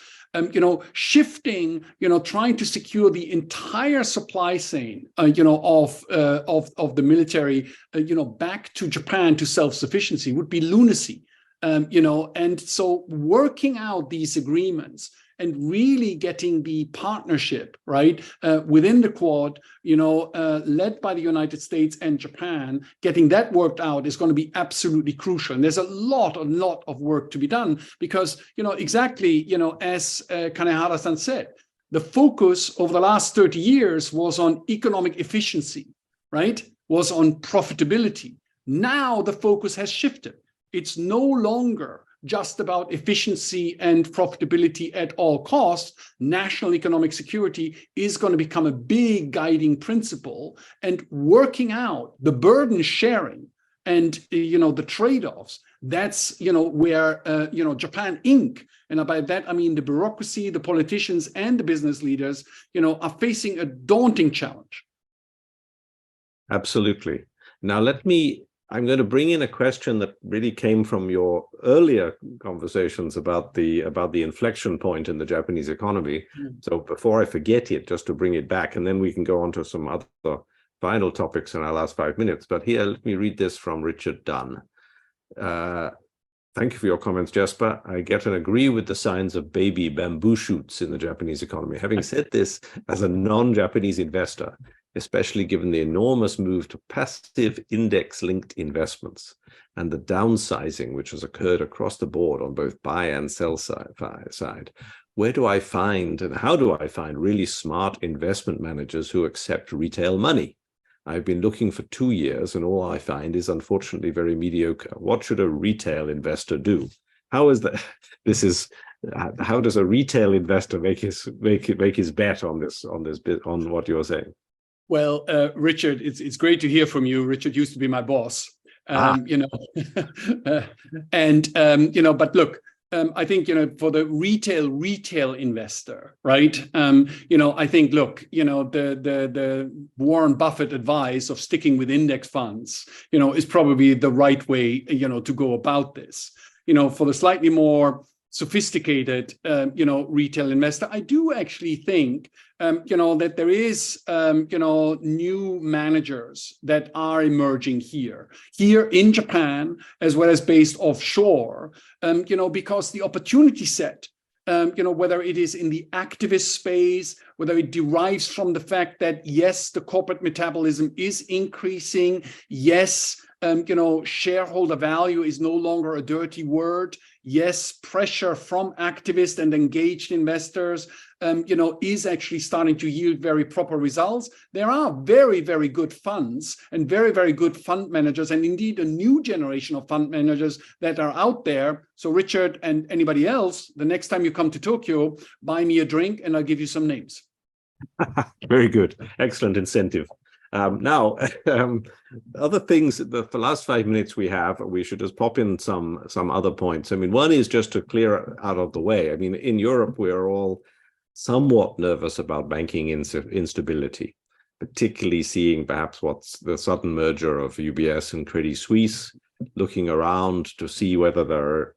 Shifting, trying to secure the entire supply chain, of the military, back to Japan to self-sufficiency would be lunacy, and so working out these agreements and really getting the partnership, right, within the Quad, led by the United States and Japan, getting that worked out is going to be absolutely crucial. And there's a lot of work to be done because, exactly, as Kanehara-san said, the focus over the last 30 years was on economic efficiency, right, was on profitability. Now the focus has shifted. It's no longer just about efficiency and profitability at all costs. National economic security is going to become a big guiding principle, and working out the burden sharing and, the trade-offs. That's, where, Japan Inc., and by that, I mean the bureaucracy, the politicians, and the business leaders, are facing a daunting challenge. Absolutely. Now, I'm going to bring in a question that really came from your earlier conversations about the inflection point in the Japanese economy. Mm. So before I forget it, just to bring it back, and then we can go on to some other final topics in our last 5 minutes. But here, let me read this from Richard Dunn. Thank you for your comments, Jesper. I get and agree with the signs of baby bamboo shoots in the Japanese economy. Having said this, as a non-Japanese investor, especially given the enormous move to passive index-linked investments and the downsizing which has occurred across the board on both buy and sell side, where do I find and how do I find really smart investment managers who accept retail money? I've been looking for 2 years and all I find is unfortunately very mediocre. What should a retail investor do? How is that? How does a retail investor make his bet on what you're saying? Well, Richard, it's great to hear from you. Richard used to be my boss, but look, I think, for the retail investor, right? I think, look, the Warren Buffett advice of sticking with index funds, is probably the right way, to go about this. For the slightly more, sophisticated, retail investor. I do actually think, that there is, new managers that are emerging here in Japan, as well as based offshore, because the opportunity set, whether it is in the activist space, whether it derives from the fact that, yes, the corporate metabolism is increasing, yes, shareholder value is no longer a dirty word. Yes, pressure from activists and engaged investors, is actually starting to yield very proper results. There are very, very good funds and very, very good fund managers, and indeed a new generation of fund managers that are out there. So Richard and anybody else, the next time you come to Tokyo, buy me a drink and I'll give you some names. Very good. Excellent incentive. Now, other things, the last 5 minutes we should just pop in some other points. I mean, one is just to clear out of the way. I mean, in Europe, we are all somewhat nervous about banking instability, particularly seeing perhaps what's the sudden merger of UBS and Credit Suisse, looking around to see whether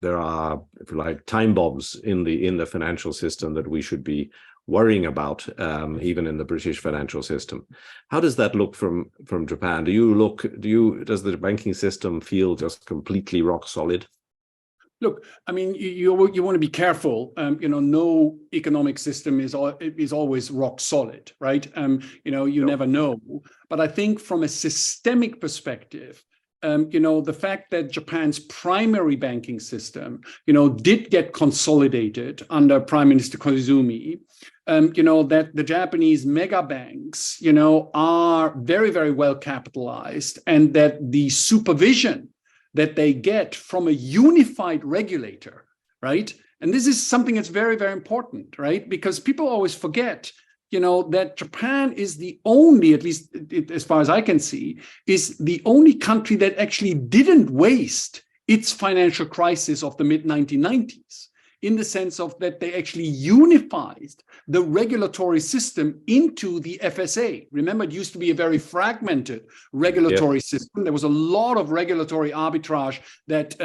there are, if you like, time bombs in the financial system that we should be worrying about, even in the British financial system. How does that look from Japan? Does the banking system feel just completely rock solid? Look, I mean, you want to be careful. No economic system is always rock solid, right? You never know. But I think from a systemic perspective, the fact that Japan's primary banking system, did get consolidated under Prime Minister Koizumi, that the Japanese mega banks, are very, very well capitalized, and that the supervision that they get from a unified regulator, right? And this is something that's very, very important, right? Because people always forget, that Japan is the only, at least as far as I can see, is the only country that actually didn't waste its financial crisis of the mid-1990s, in the sense of that they actually unified the regulatory system into the FSA. Remember, it used to be a very fragmented regulatory system. There was a lot of regulatory arbitrage that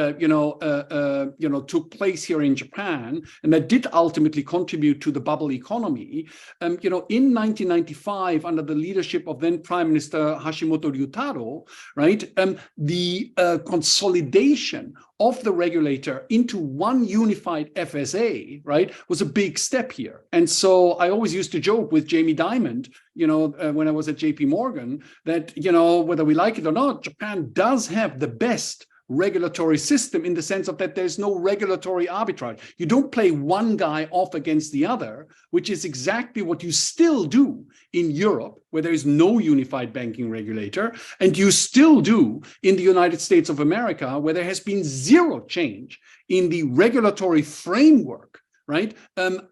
took place here in Japan, and that did ultimately contribute to the bubble economy. In 1995, under the leadership of then Prime Minister Hashimoto Ryutaro, right, the consolidation of the regulator into one unified FSA, right, was a big step here. And so I always used to joke with Jamie Dimon, when I was at JP Morgan, that, whether we like it or not, Japan does have the best regulatory system, in the sense of that there's no regulatory arbitrage. You don't play one guy off against the other, which is exactly what you still do in Europe, where there is no unified banking regulator, and you still do in the United States of America, where there has been zero change in the regulatory framework, right,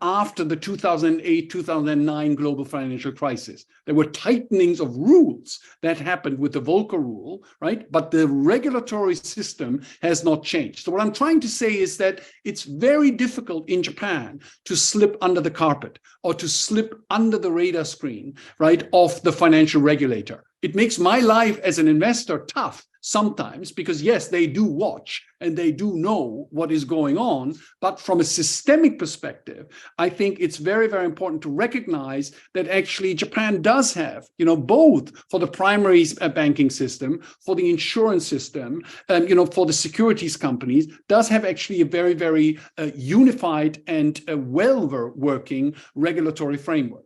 after the 2008-2009 global financial crisis. There were tightenings of rules that happened with the Volcker rule, right? But the regulatory system has not changed. So what I'm trying to say is that it's very difficult in Japan to slip under the carpet or to slip under the radar screen, right, of the financial regulator. It makes my life as an investor tough sometimes, because yes, they do watch and they do know what is going on. But from a systemic perspective, I think it's very, very important to recognize that actually Japan does have, both for the primary banking system, for the insurance system, for the securities companies, does have actually a very, very unified and well-working regulatory framework.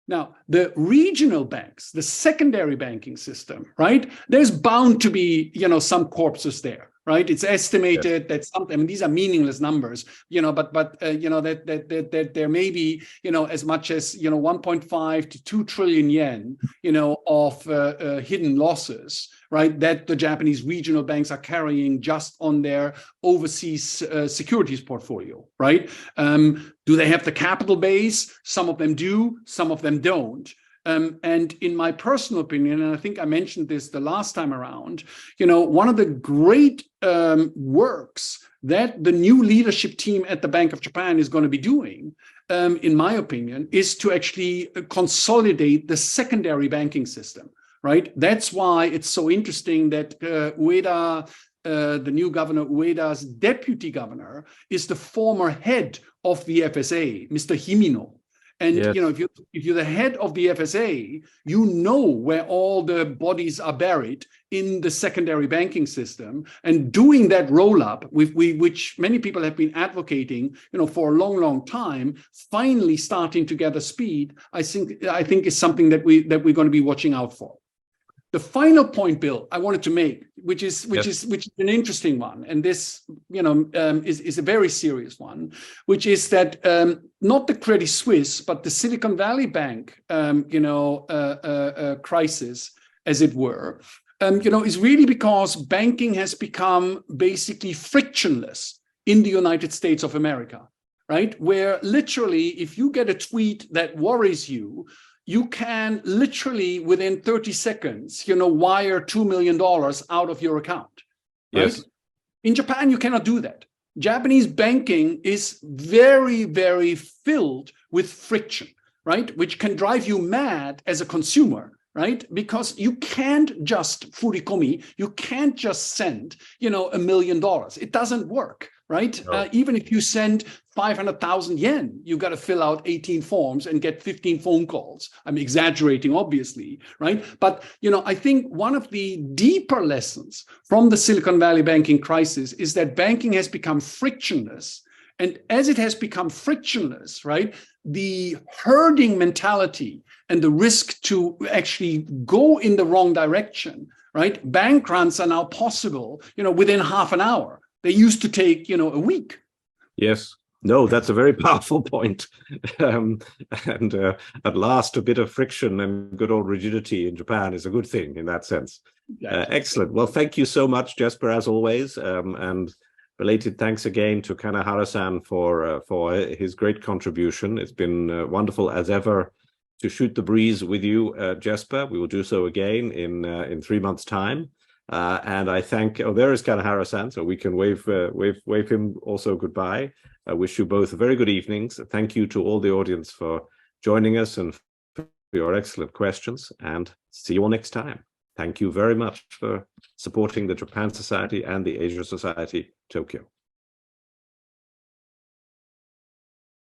Now, the regional banks, the secondary banking system, right? There's bound to be, some corpses there, right? It's estimated that some, these are meaningless numbers, that there may be, as much as, 1.5 to 2 trillion yen, of hidden losses, right, that the Japanese regional banks are carrying just on their overseas securities portfolio, right? Do they have the capital base? Some of them do, some of them don't. And in my personal opinion, and I think I mentioned this the last time around, one of the great works that the new leadership team at the Bank of Japan is going to be doing, in my opinion, is to actually consolidate the secondary banking system, right? That's why it's so interesting that Ueda the new governor Ueda's deputy governor is the former head of the FSA, Mr. Himino. And Yes. you know, if you're the head of the FSA, you know where all the bodies are buried in the secondary banking system, and doing that roll up, which many people have been advocating, you know, for a long, long time, finally starting to gather speed, I think is something that we're going to be watching out for. The final point, Bill, I wanted to make, which is an interesting one, and this, you know, is a very serious one, which is that not the Credit Suisse, but the Silicon Valley Bank, crisis, as it were, you know, is really because banking has become basically frictionless in the United States of America, right? Where literally, if you get a tweet that worries you, you can literally within 30 seconds, you know, wire $2 million out of your account. Right? Yes. In Japan, you cannot do that. Japanese banking is very, very filled with friction, right? Which can drive you mad as a consumer, right? Because you can't just furikomi, you can't just send, you know, $1 million. It doesn't work, right? No. Even if you send 500,000 yen, you got to fill out 18 forms and get 15 phone calls. I'm exaggerating, obviously, right? But, you know, I think one of the deeper lessons from the Silicon Valley banking crisis is that banking has become frictionless. And as it has become frictionless, right, the herding mentality and the risk to actually go in the wrong direction, right? Bank runs are now possible, you know, within half an hour. They used to take, you know, a week. Yes. No, that's a very powerful point. And at last, a bit of friction and good old rigidity in Japan is a good thing in that sense. Exactly. Excellent. Well, thank you so much, Jesper, as always. And belated thanks again to Kanehara-san for his great contribution. It's been wonderful as ever to shoot the breeze with you, Jesper. We will do so again in 3 months' time. And I thank, there is Kanehara-san, so we can wave him also goodbye. I wish you both very good evenings. Thank you to all the audience for joining us and for your excellent questions, and see you all next time. Thank you very much for supporting the Japan Society and the Asia Society, Tokyo.